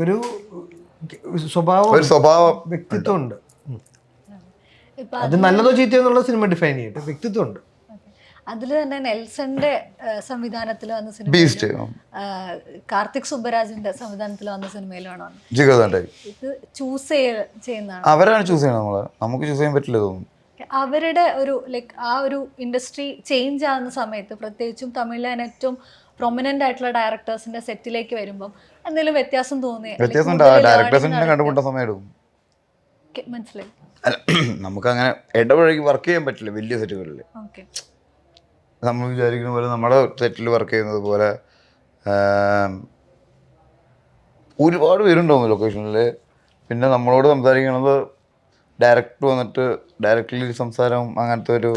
ഒരു സ്വഭാവം വ്യക്തിത്വം ഉണ്ട്. അത് നല്ലതോ ചീത്തയോ എന്നുള്ള സിനിമ ഡിഫൈൻ ചെയ്തിട്ട് വ്യക്തിത്വം ഉണ്ട്. അതിൽ തന്നെ നെൽസന്റെ സംവിധാനത്തിൽ വന്ന സിനിമ, കാർത്തിക് സുബ്ബരാജിന്റെ സംവിധാനത്തിൽ വന്ന സിനിമയിലാണ് ഇത് ചൂസ് ചെയ്യുന്നതാണ്. അവരാണ് ചൂസ് ചെയ്യണത്, നമുക്ക് ചൂസ് ചെയ്യാൻ പറ്റില്ല തോന്നുന്നു. അവരുടെ ഒരു ലൈക്ക് ആ ഒരു ഇൻഡസ്ട്രി ചേഞ്ച് ആകുന്ന സമയത്ത്, പ്രത്യേകിച്ചും തമിഴിലെ ഏറ്റവും പ്രൊമിനന്റ് ആയിട്ടുള്ള ഡയറക്ടേഴ്സിന്റെ സെറ്റിലേക്ക് വരുമ്പോൾ എന്തെങ്കിലും വ്യത്യാസം തോന്നിയ? മനസ്സിലായി. നമുക്ക് അങ്ങനെ ഇടപഴകി വർക്ക് ചെയ്യാൻ പറ്റില്ല വലിയ സെറ്റുകളിൽ. നമ്മൾ വിചാരിക്കുന്ന പോലെ നമ്മുടെ സെറ്റിൽ വർക്ക് ചെയ്യുന്നത് പോലെ ഒരുപാട് പേരുണ്ടാവും ലൊക്കേഷനിൽ. പിന്നെ നമ്മളോട് സംസാരിക്കണത് ഡയറക്റ്റ് വന്നിട്ട് ഡയറക്റ്റ്ലി സംസാരം, അങ്ങനത്തെ ഒരു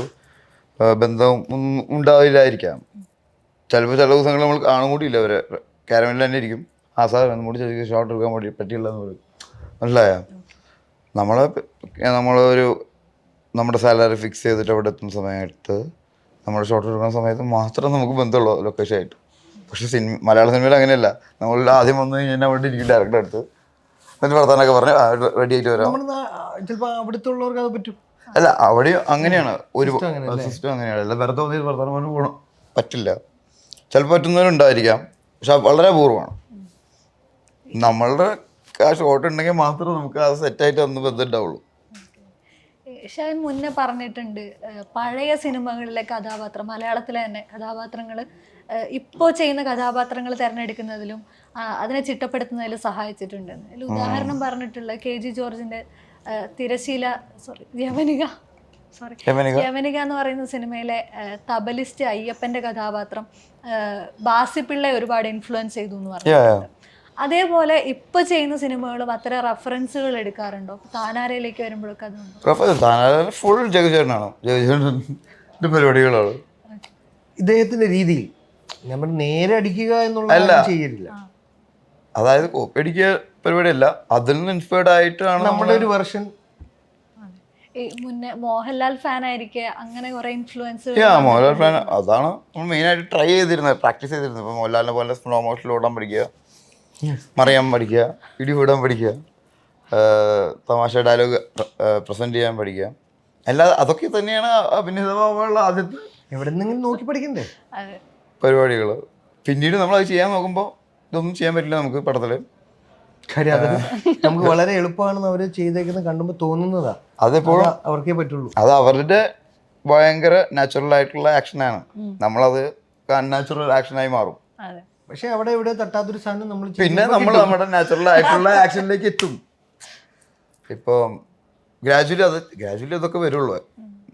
ബന്ധവും ഉണ്ടാവില്ലായിരിക്കാം. ചിലപ്പോൾ ചില ദിവസങ്ങളിൽ നമ്മൾ കാണും കൂടിയില്ല. അവരെ കാരമലിൽ തന്നെ ഇരിക്കും. ആ സാർ നമ്മുടെ ചേച്ചിക്ക് ഷോട്ട് എടുക്കാൻ വേണ്ടി പറ്റിയില്ല എന്ന് പറയും. മനസ്സിലായോ? നമ്മുടെ സാലറി ഫിക്സ് ചെയ്തിട്ട് അവിടെ എത്തുന്ന സമയത്ത് നമ്മുടെ ഷോട്ട് എടുക്കുന്ന സമയത്ത് മാത്രം നമുക്ക് ബന്ധമുള്ളൂ ലൊക്കേഷനായിട്ട്. പക്ഷേ മലയാള സിനിമയിൽ അങ്ങനെയല്ല. നമ്മൾ ആദ്യം വന്നു കഴിഞ്ഞാൽ അവിടെ ഇരിക്കും ഡയറക്ടർ അടുത്ത്, എന്നിട്ട് വർത്താനൊക്കെ പറഞ്ഞ് റെഡി ആയിട്ട് വരാം. അല്ല, അവിടെ അങ്ങനെയാണ് ഒരു സിസ്റ്റം അങ്ങനെയാണ്. അല്ല വെറുതെ വന്നിട്ട് വർത്താനം പറഞ്ഞ് പോകണം പറ്റില്ല. ചിലപ്പോൾ പറ്റുന്നവരുണ്ടായിരിക്കാം, പക്ഷെ വളരെ അപൂർവമാണ്. നമ്മളുടെ ആ ഷോട്ട് ഉണ്ടെങ്കിൽ മാത്രമേ നമുക്ക് അത് സെറ്റായിട്ട് അന്ന് ബന്ധം ഉണ്ടാവുള്ളൂ. ഷൈൻ മുന്നേ പറഞ്ഞിട്ടുണ്ട്, പഴയ സിനിമകളിലെ കഥാപാത്രം, മലയാളത്തിലെ തന്നെ കഥാപാത്രങ്ങൾ ഇപ്പോൾ ചെയ്യുന്ന കഥാപാത്രങ്ങൾ തിരഞ്ഞെടുക്കുന്നതിലും അതിനെ ചിട്ടപ്പെടുത്തുന്നതിലും സഹായിച്ചിട്ടുണ്ടെന്ന്. അതിൽ ഉദാഹരണം പറഞ്ഞിട്ടുള്ള KG ജോർജിന്റെ യവനിക എന്ന് പറയുന്ന സിനിമയിലെ തബലിസ്റ്റ് അയ്യപ്പന്റെ കഥാപാത്രം ബാസിപ്പിള്ളയെ ഒരുപാട് ഇൻഫ്ലുവൻസ് ചെയ്തു എന്ന് പറഞ്ഞു. അതേപോലെ ഇപ്പൊ ചെയ്യുന്ന സിനിമകളും അത്തരം റെഫറൻസുകൾ എടുക്കാറുണ്ടോ? താനാരയിലേക്ക് വരുമ്പോഴൊക്കെ അതുണ്ട്. ഫുൾ ജഗജേട്ടനാണ്, ജഗജേട്ടൻ്റെ പരിപാടികളാണ് ഇദ്ദേഹത്തിന്റെ രീതിയിൽ. നമ്മൾ നേരെ അടിക്കുക എന്നുള്ള ചെയ്യലില്ല. അതായത് കോപ്പി അടിക്കുക പരിപാടിയല്ല, അതിൽ നിന്ന് ഇൻസ്പയർഡ് ആയിട്ടാണ് നമ്മുടെ ഒരു വെർഷൻ. മുന്നേ മോഹൻലാൽ ഫാൻ ആയിരിക്കെ അങ്ങനെ കുറെ ഇൻഫ്ലുവൻസ്. മോഹൻലാൽ ഫാൻ അതാണ് നമ്മൾ മെയിനായിട്ട് ട്രൈ ചെയ്തിരുന്നത്, പ്രാക്ടീസ് ചെയ്തിരുന്നത്. ഇപ്പൊ മോഹൻലാലിനെ പോലെ സ്ലോ മോഷനിൽ ഓടാൻ പഠിക്കുക, മറിയാൻ പഠിക്കുക, ഇടി വിടാൻ പഠിക്കുക, തമാശ ഡയലോഗ് പ്രസൻറ്റ് ചെയ്യാൻ പഠിക്കുക. അതൊക്കെ തന്നെയാണ് അഭിനേതാവാനുള്ള ആദ്യത്തെ എവിടെ നിന്നെങ്കിലും നോക്കി പഠിക്കണ്ടേ അതെ. പരിപാടികൾ. പിന്നീട് നമ്മളത് ചെയ്യാൻ നോക്കുമ്പോൾ ഇതൊന്നും ചെയ്യാൻ പറ്റില്ല നമുക്ക് പടത്തിൽ. കാര്യം അത് നമുക്ക് വളരെ എളുപ്പമാണെന്ന് അവർ ചെയ്തേക്കുന്നത് കാണുമ്പോൾ തോന്നുന്നതാ. അതെപ്പോഴും അവർക്കേ പറ്റുള്ളൂ. അത് അവരുടെ ഭയങ്കര നാച്ചുറൽ ആയിട്ടുള്ള ആക്ഷനാണ്. നമ്മളത് അൺനാച്ചുറൽ ആക്ഷനായി മാറും. അതെ. പക്ഷെ അവിടെ ഇവിടെ തട്ടാത്തൊരു സാധനം നമ്മൾ പിന്നെ നമ്മൾ നമ്മുടെ നാച്ചുറൽ ആയിട്ടുള്ള ആക്ഷനിലേക്ക് എത്തും. ഇപ്പോൾ ഗ്രാജുവലി അതൊക്കെ വരുള്ളൂ.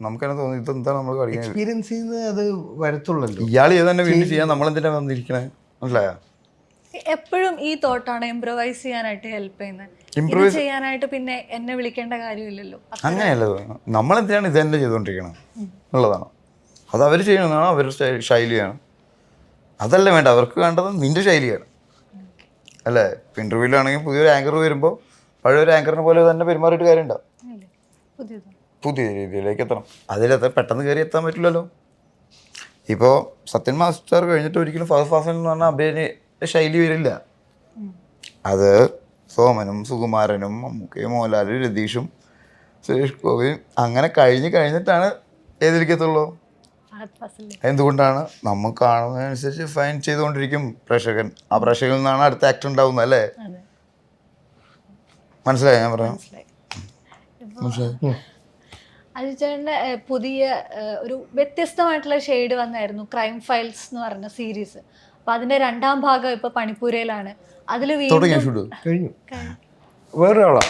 നമുക്കെന്നെ തോന്നി ഇതെന്താണ് നമ്മൾ കളിക്കുന്നത്, എക്സ്പീരിയൻസ് ചെയ്ത് അത് വരത്തുള്ളല്ലോ. ഇയാൾ ചെയ്ത് തന്നെ വീണ്ടും ചെയ്യാൻ നമ്മളെന്തിനാ വന്നിരിക്കണേ, മനസ്സിലായോ? എപ്പോഴും ഈ തോട്ടാണ് ഇംപ്രവൈസ് ചെയ്യാനായിട്ട് ഹെൽപ്പ് ചെയ്യുന്നത്. ഇത് ചെയ്യാനായിട്ട് പിന്നെ എന്നെ വിളിക്കേണ്ട കാര്യമില്ലല്ലോ. അങ്ങനെയല്ല, നമ്മളെന്തിനാണ് ഇത് തന്നെ ചെയ്തുകൊണ്ടിരിക്കണം എന്നുള്ളതാണ്. അത് അവർ ചെയ്യണമെന്നാണ് അവരുടെ ശൈലിയാണ്. അതല്ല വേണ്ട, അവർക്ക് വേണ്ടത് നിന്റെ ശൈലിയാണ് അല്ലേ? ഇപ്പം ഇൻ്റർവ്യൂവിലാണെങ്കിൽ പുതിയൊരു ആങ്കർ വരുമ്പോൾ പഴയൊരു ആങ്കറിനെ പോലെ തന്നെ പെരുമാറിയിട്ട് കാര്യമുണ്ടോ? പുതിയ രീതിയിലേക്ക് എത്തണം. പെട്ടെന്ന് കയറി എത്താൻ പറ്റില്ലല്ലോ. ഇപ്പോൾ സത്യൻ മാസ്റ്റർ കഴിഞ്ഞിട്ട് ഒരിക്കലും ഫഹദ് ഫാസിൽ എന്ന് പറഞ്ഞാൽ അഭിനയ ശൈലി വരില്ല. അത് സോമനും സുകുമാരനും മമ്മൂക്കയും മോഹൻലാലും രതീഷും സുരേഷ് ഗോപിയും അങ്ങനെ കഴിഞ്ഞിട്ടാണ് ഏതിലേക്കെത്തുള്ളൂ. എന്തുകൊണ്ടാണ് നമ്മൾ കാണുന്നതിനനുസരിച്ച് ഫൈൻ ചെയ്തുകൊണ്ടിരിക്കും പ്രേക്ഷകൻ. ആ പ്രേക്ഷകരിൽ നിന്നാണ് അടുത്ത ആക്ട് ഉണ്ടാവുന്നത് അല്ലേ? മനസ്സിലായി ഞാൻ പറയാം? അജുചേട്ടൻ്റെ പുതിയ ഒരു വ്യത്യസ്തമായിട്ടുള്ള ഷെയ്ഡ് വന്നായിരുന്നു ക്രൈം ഫയൽസ് എന്ന് പറഞ്ഞ സീരീസ്. അപ്പൊ അതിന്റെ 2ാം ഭാഗം ഇപ്പൊ പണിപ്പൂരയിലാണ്. അതിൽ കഴിഞ്ഞു വേറൊരാളാ.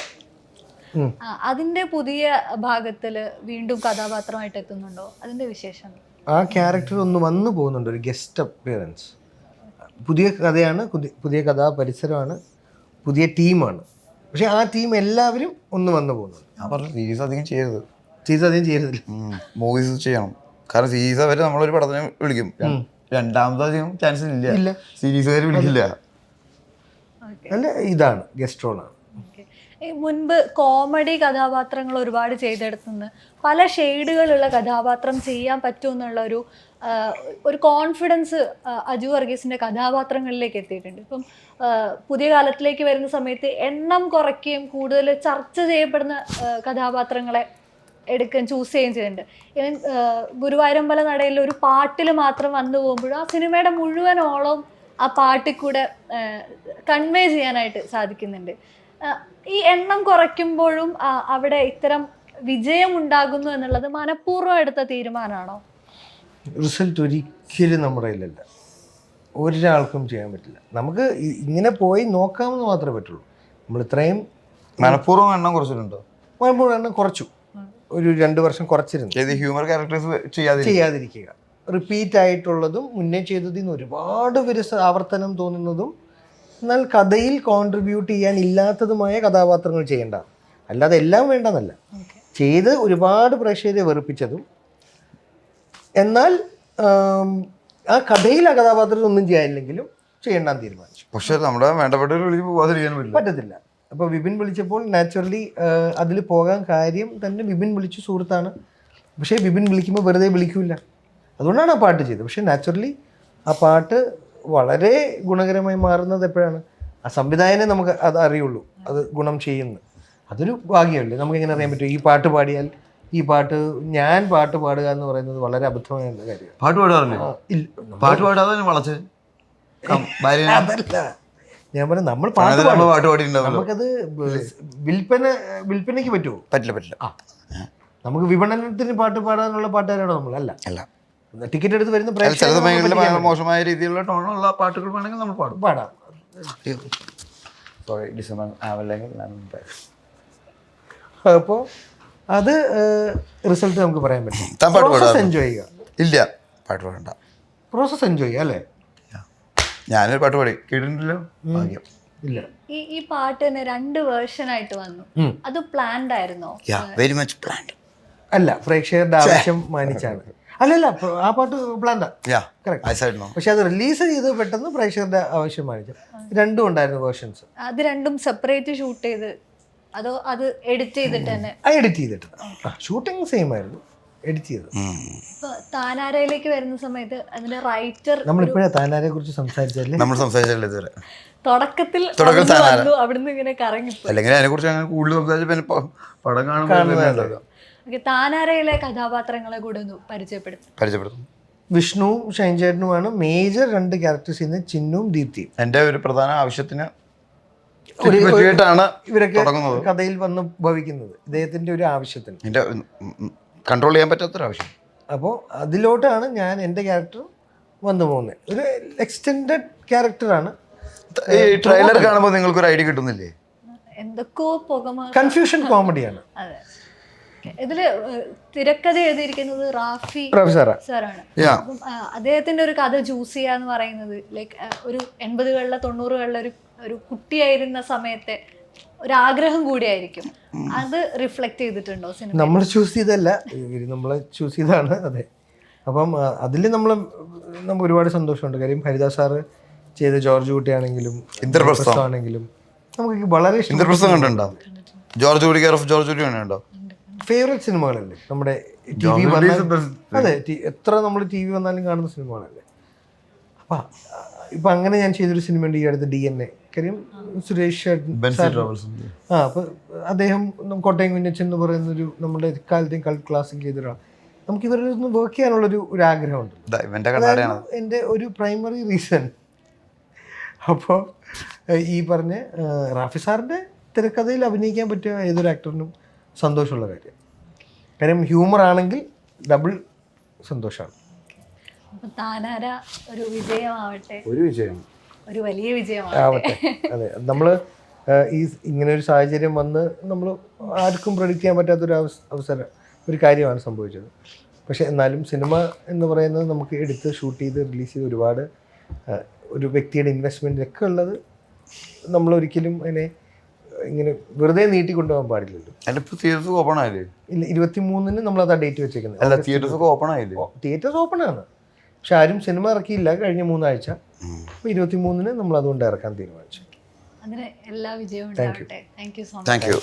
അതിന്റെ പുതിയ ഭാഗത്തില് വീണ്ടും കഥാപാത്രമായിട്ട് എത്തുന്നുണ്ടോ? അതിന്റെ വിശേഷം? ആ ക്യാരക്ടർ ഒന്ന് വന്നു പോകുന്നുണ്ട്, ഒരു ഗസ്റ്റ് അപ്പിയറൻസ്. പുതിയ കഥയാണ്, പുതിയ കഥാപരിസരമാണ്, പുതിയ ടീമാണ്. പക്ഷെ ആ ടീം എല്ലാവരും ഒന്ന് വന്നു പോകുന്നുണ്ട്. ഞാൻ പറഞ്ഞു സീരീസ് അധികം ചെയ്യരുത്. മൂവീസ് ചെയ്യണം. കാരണം സീരീസ് അവർ നമ്മളൊരു പടത്തിനെ വിളിക്കും, രണ്ടാമതധികം ചാൻസ് ഇല്ല. സീരീസ് വരെ വിളിക്കില്ല. അല്ല, ഇതാണ് ഗസ്റ്റ് റോളാണ്. മുൻപ് കോമഡി കഥാപാത്രങ്ങൾ ഒരുപാട് ചെയ്തെടുത്തുനിന്ന് പല ഷെയ്ഡുകളുള്ള കഥാപാത്രം ചെയ്യാൻ പറ്റുമെന്നുള്ള ഒരു കോൺഫിഡൻസ് അജു വർഗീസിൻ്റെ കഥാപാത്രങ്ങളിലേക്ക് എത്തിയിട്ടുണ്ട്. ഇപ്പം പുതിയ കാലത്തിലേക്ക് വരുന്ന സമയത്ത് എണ്ണം കുറയ്ക്കുകയും കൂടുതൽ ചർച്ച ചെയ്യപ്പെടുന്ന കഥാപാത്രങ്ങളെ ചൂസ് ചെയ്യുകയും ചെയ്യുന്നുണ്ട്. ഈവൻ ഗുരുവായൂരമ്പല നടയിൽ ഒരു പാട്ടിൽ മാത്രം വന്നു പോകുമ്പോഴും ആ സിനിമയുടെ മുഴുവനോളം ആ പാട്ടിൽ കൂടെ കൺവേ ചെയ്യാനായിട്ട് സാധിക്കുന്നുണ്ട്. ഈ എണ്ണം കുറയ്ക്കുമ്പോഴും അവിടെ ഇത്തരം വിജയം ഉണ്ടാകുന്നു എന്നുള്ളത് മനഃപൂർവ്വം എടുത്ത തീരുമാനമാണോ? റിസൾട്ട് ഒരിക്കലും നമ്മുടെ കയ്യിലല്ല, ഒരാൾക്കും ചെയ്യാൻ പറ്റില്ല. നമുക്ക് ഇങ്ങനെ പോയി നോക്കാമെന്ന് മാത്രമേ പറ്റുള്ളൂ. നമ്മൾ ഇത്രയും മനഃപൂർവ്വം എണ്ണം കുറച്ചിട്ടുണ്ടോ? മനഃപൂർവ്വം എണ്ണം കുറച്ചു, ഒരു 2 വർഷം കുറച്ചിരുന്നു. ഹ്യൂമർ ക്യാരക്ടേഴ്സ് ചെയ്യാതിരിക്കുക, റിപ്പീറ്റ് ആയിട്ടുള്ളതും മുന്നേ ചെയ്തതിൽ നിന്ന് ഒരുപാട് ആവർത്തനം തോന്നുന്നതും എന്നാൽ കഥയിൽ കോൺട്രിബ്യൂട്ട് ചെയ്യാൻ ഇല്ലാത്തതുമായ കഥാപാത്രങ്ങൾ ചെയ്യേണ്ട. അല്ലാതെ എല്ലാം വേണ്ടെന്നല്ല, ചെയ്ത് ഒരുപാട് പ്രേക്ഷകരെ വെറുപ്പിച്ചതും എന്നാൽ ആ കഥയിൽ ആ കഥാപാത്രത്തിൽ ഒന്നും ചെയ്യാനില്ലെങ്കിലും ചെയ്യണ്ടാന്ന് തീരുമാനിച്ചു. പക്ഷെ നമ്മുടെ വേണ്ടപ്പെട്ടവർ വിളിച്ച് പോകാതിരിക്കാൻ പറ്റത്തില്ല. അപ്പോൾ വിപിൻ വിളിച്ചപ്പോൾ നാച്ചുറലി അതിൽ പോകാൻ കാര്യം തന്നെ വിപിൻ വിളിച്ചു, സുഹൃത്താണ്. പക്ഷേ വിപിൻ വിളിക്കുമ്പോൾ വെറുതെ വിളിക്കില്ല, അതുകൊണ്ടാണ് ആ പാട്ട് ചെയ്തത്. പക്ഷേ നാച്ചുറലി ആ പാട്ട് വളരെ ഗുണകരമായി മാറുന്നത് എപ്പോഴാണ്? ആ സംവിധായകനെ നമുക്ക് അത് അറിയുള്ളൂ, അത് ഗുണം ചെയ്യുന്നു. അതൊരു ഭാഗ്യമല്ലേ. നമുക്കെങ്ങനെ അറിയാൻ പറ്റും? ഈ പാട്ട് പാടിയാൽ ഞാൻ പാട്ട് പാടുക എന്ന് പറയുന്നത് വളരെ അബദ്ധമായ കാര്യമാണ്. പാട്ട് പാടാറില്ല, പാട്ട് പാടാതെ വളച്ച് അതല്ല ഞാൻ പറഞ്ഞത്. നമ്മൾ പാട്ട് പാടി നമുക്കത് വിൽപ്പനയ്ക്ക് പറ്റുമോ? പറ്റില്ല. നമുക്ക് വിപണനത്തിന് പാട്ട് പാടാനുള്ള പാട്ടുകാരാണോ നമ്മൾ? അല്ല. ടിക്കറ്റ് എടുത്ത് വരുന്ന മോശമായ രീതിയിലുള്ള ടോണുള്ള പാട്ടുകൾ വേണമെങ്കിൽ നമ്മൾ പാടാം. അപ്പോൾ അത് റിസൾട്ട് നമുക്ക് പറയാൻ പറ്റും. പ്രോസസ് എൻജോയ് ചെയ്യുക. ഇല്ല, പാട്ട് പാടണ്ട, പ്രോസസ് എൻജോയ് ചെയ്യുക അല്ലേ? ഞാനൊരു പാട്ട് പാടി കേട്ടിട്ടുണ്ടല്ലോ. ഇല്ല, ഈ പാട്ട് തന്നെ 2 വേർഷനായിട്ട് വന്നു. അത് പ്ലാൻഡ് ആയിരുന്നോ? Very much planned. അല്ല, പ്രേക്ഷകരുടെ ആവശ്യം മാനിച്ചാണ്. അല്ലല്ല, ആ പാട്ട് പ്ലാൻഡാ, പക്ഷെ അത് റിലീസ് ചെയ്ത് പെട്ടെന്ന് പ്രേക്ഷകരുടെ ആവശ്യം മാനിച്ചു. 2 ഉണ്ടായിരുന്നു വേർഷൻസ്. അത് 2 സെപ്പറേറ്റ് ഷൂട്ട് ചെയ്ത് അതോ അത് എഡിറ്റ് ചെയ്തിട്ട് തന്നെ? എഡിറ്റ് ചെയ്തിട്ട് ഷൂട്ടിങ് സെയിം ആയിരുന്നു. എഡിറ്റ് ചെയ്തത്. ഇപ്പൊ താനാരയിലേക്ക് വരുന്ന സമയത്ത് അതിന്റെ റൈറ്റർ നമ്മളിപ്പോഴാണ് താനാരെ കുറിച്ച് സംസാരിച്ചല്ലേ? നമ്മൾ സംസാരിച്ചില്ല ഇതുവരെ. തുടക്കത്തിൽ താനാര. അവിടുന്ന് ഇങ്ങനെ കറങ്ങിപ്പോ. അല്ലെങ്കിൽ അതിനെ കുറിച്ച് അങ്ങനെ കൂടുതൽ സംസാരിച്ച പിന്നെ പടം കാണുമ്പോൾ താനാരയിലെ കഥാപാത്രങ്ങളെ കൂടെ ഒന്ന് പരിചയപ്പെടുത്തും. വിഷ്ണുവും ഷൈൻ ചേട്ടനുമാണ് മേജർ 2 ക്യാരക്ടേഴ്സ് ഇന്ന്, ചിന്നുവും ദീപ്തിയും. എൻ്റെ ഒരു പ്രധാന ആവശ്യത്തിന് പറ്റിയിട്ടാണ് ഇവരൊക്കെ തുടങ്ങുന്നത്. കഥയിൽ വന്ന് ഭവിക്കുന്നത് ഇദ്ദേഹത്തിന്റെ ഒരു ആവശ്യത്തിന്, എൻ്റെ കൺട്രോൾ ചെയ്യാൻ പറ്റാത്തൊരു ആവശ്യം. അപ്പോൾ അതിലോട്ടാണ് ഞാൻ എൻ്റെ ക്യാരക്ടർ വന്നു പോകുന്നത്. ഒരു എക്സ്റ്റെൻഡഡ് ക്യാരക്ടറാണ്. ഈ ട്രെയിലർ കാണുമ്പോൾ നിങ്ങൾക്കൊരു ഐഡിയ കിട്ടുന്നില്ലേ? എന്തൊക്കെയോ കൺഫ്യൂഷൻ കോമഡിയാണ്. അതെ, ഇതില് തിരക്കഥ എഴുതിയിരിക്കുന്നത് റാഫി സാറാണ്. അപ്പം അദ്ദേഹത്തിന്റെ ഒരു കഥ ചൂസ് ചെയ്യാന്ന് പറയുന്നത് ലൈക്ക് ഒരു 80-കളിലെ 90-കളിലെ ഒരു കുട്ടിയായിരുന്ന സമയത്തെ ഒരു ആഗ്രഹം കൂടിയായിരിക്കും. അത് റിഫ്ലക്ട് ചെയ്തിട്ടുണ്ടോ സിനിമ? നമ്മൾ ചൂസ് ചെയ്തല്ല, ഇവര് നമ്മളെ ചൂസ് ചെയ്താണ്. അതെ, അപ്പം അതിൽ നമുക്ക് ഒരുപാട് സന്തോഷമുണ്ട്. കാര്യം ഹരിദാസ് സാറ് ചെയ്ത ജോർജ് കുട്ടിയാണെങ്കിലും ഇന്ദ്രപ്രസ്ഥമാണെങ്കിലും നമുക്ക് വളരെ ഇന്ദ്രപ്രസ്ഥം കണ്ടിട്ടുണ്ടാവും. ജോർജ് കുട്ടി കെയർ ഓഫ് ജോർജ് കുട്ടി കണ്ടിട്ടുണ്ടോ? ഫേവറേറ്റ് സിനിമകളല്ലേ നമ്മുടെ ടി വി. അതെ, എത്ര നമ്മൾ ടി വി വന്നാലും കാണുന്ന സിനിമകളല്ലേ. അപ്പം ഇപ്പം അങ്ങനെ ഞാൻ ചെയ്തൊരു സിനിമയുണ്ട് ഈ അടുത്ത്, DNA. കാര്യം സുരേഷ് അപ്പം അദ്ദേഹം കോട്ടയം കുഞ്ഞച്ചൻ എന്ന് പറയുന്നൊരു നമ്മുടെ കാലത്തെയും ക്ലാസിക് ചെയ്തൊരാൾ. നമുക്ക് ഇവരൊന്ന് വർക്ക് ചെയ്യാനുള്ളൊരു ആഗ്രഹമുണ്ട്. എൻ്റെ ഒരു പ്രൈമറി റീസൺ. അപ്പോൾ ഈ പറഞ്ഞ റാഫി സാറിൻ്റെ തിരക്കഥയിൽ അഭിനയിക്കാൻ പറ്റിയ ഏതൊരു ആക്ടറിനും സന്തോഷമുള്ള കാര്യം. കാര്യം ഹ്യൂമർ ആണെങ്കിൽ ഡബിൾ സന്തോഷമാണ്. താനാര ഒരു വിജയമാവട്ടെ, ഒരു വലിയ വിജയമാവട്ടെ. അതെ, നമ്മൾ ഈ ഇങ്ങനെ ഒരു സാഹചര്യം വന്ന് നമ്മൾ ആർക്കും പ്രഡിക്റ്റ് ചെയ്യാൻ പറ്റാത്തൊരു അവസരം, ഒരു കാര്യമാണ് സംഭവിച്ചത്. പക്ഷെ എന്നാലും സിനിമ എന്ന് പറയുന്നത് നമുക്ക് എടുത്ത് ഷൂട്ട് ചെയ്ത് റിലീസ് ചെയ്ത് ഒരുപാട് ഒരു വ്യക്തിയുടെ ഇൻവെസ്റ്റ്മെൻ്റ് ഒക്കെ ഉള്ളത്. നമ്മളൊരിക്കലും അതിനെ ഇങ്ങനെ വെറുതെ നീട്ടിക്കൊണ്ടുപോകാൻ പാടില്ലല്ലോ. ഇല്ല, 23-ന് നമ്മളത് ഡേറ്റ് വെച്ചേക്കുന്നത്. തിയേറ്റേഴ്സ് ഓപ്പൺ ആണ്, പക്ഷെ ആരും സിനിമ ഇറക്കിയില്ല കഴിഞ്ഞ 3 ആഴ്ച. അപ്പോൾ 23-ന് നമ്മൾ അതുകൊണ്ട് ഇറക്കാൻ തീരുമാനിച്ചു. അതിന് എല്ലാ വിജയവും ഉണ്ടാവട്ടെ. Thank you so much. Thank you.